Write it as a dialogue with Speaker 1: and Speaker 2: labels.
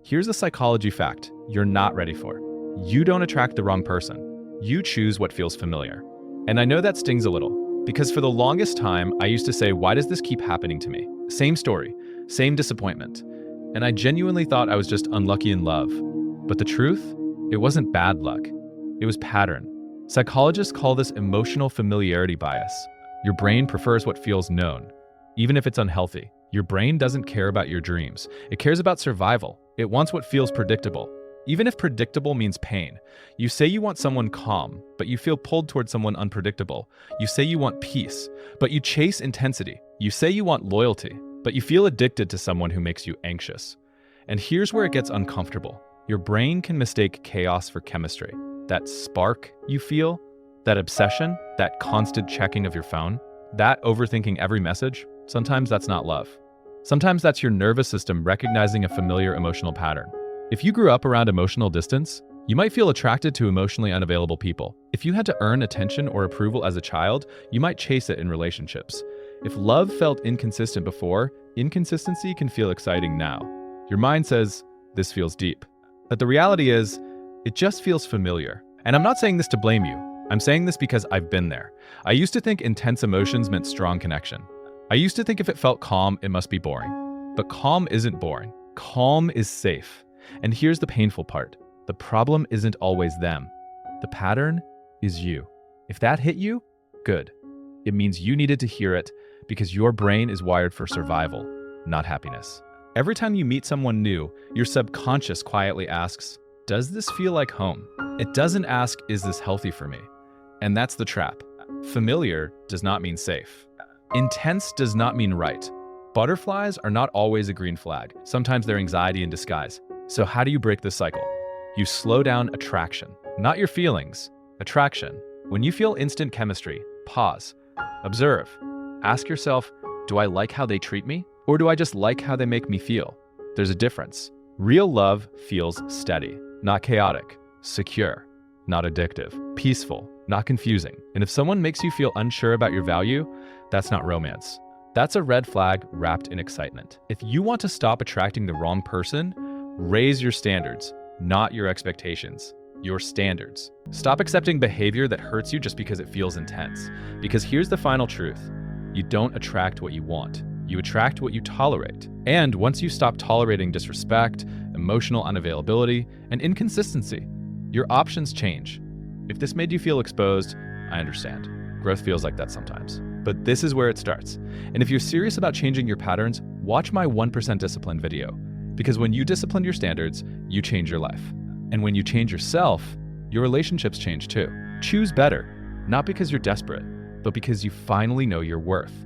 Speaker 1: Here's a psychology fact you're not ready for. You don't attract the wrong person. You choose what feels familiar. And I know that stings a little, because for the longest time, I used to say, why does this keep happening to me? Same story, same disappointment. And I genuinely thought I was just unlucky in love. But the truth? It wasn't bad luck. It was pattern. Psychologists call this emotional familiarity bias. Your brain prefers what feels known, even if it's unhealthy. Your brain doesn't care about your dreams. It cares about survival. It wants what feels predictable, even if predictable means pain. You say you want someone calm, but you feel pulled toward someone unpredictable. You say you want peace, but you chase intensity. You say you want loyalty, but you feel addicted to someone who makes you anxious. And here's where it gets uncomfortable. Your brain can mistake chaos for chemistry. That spark you feel, that obsession, that constant checking of your phone, that overthinking every message, sometimes that's not love. Sometimes that's your nervous system recognizing a familiar emotional pattern. If you grew up around emotional distance, you might feel attracted to emotionally unavailable people. If you had to earn attention or approval as a child, you might chase it in relationships. If love felt inconsistent before, inconsistency can feel exciting now. Your mind says, this feels deep. But the reality is, it just feels familiar. And I'm not saying this to blame you. I'm saying this because I've been there. I used to think intense emotions meant strong connection. I used to think if it felt calm, it must be boring. But calm isn't boring. Calm is safe. And here's the painful part. The problem isn't always them. The pattern is you. If that hit you, good. It means you needed to hear it because your brain is wired for survival, not happiness. Every time you meet someone new, your subconscious quietly asks, does this feel like home? It doesn't ask, is this healthy for me? And that's the trap. Familiar does not mean safe. Intense does not mean right. Butterflies are not always a green flag. Sometimes they're anxiety in disguise. So how do you break this cycle? You slow down attraction, not your feelings. Attraction. When you feel instant chemistry, pause, observe, ask yourself, do I like how they treat me? Or do I just like how they make me feel? There's a difference. Real love feels steady, not chaotic, secure, not addictive, peaceful, not confusing. And if someone makes you feel unsure about your value, that's not romance. That's a red flag wrapped in excitement. If you want to stop attracting the wrong person, raise your standards, not your expectations. Your standards. Stop accepting behavior that hurts you just because it feels intense. Because here's the final truth. You don't attract what you want. You attract what you tolerate. And once you stop tolerating disrespect, emotional unavailability, and inconsistency, your options change. If this made you feel exposed, I understand. Growth feels like that sometimes. But this is where it starts. And if you're serious about changing your patterns, watch my 1% discipline video. Because when you discipline your standards, you change your life. And when you change yourself, your relationships change too. Choose better, not because you're desperate, but because you finally know your worth.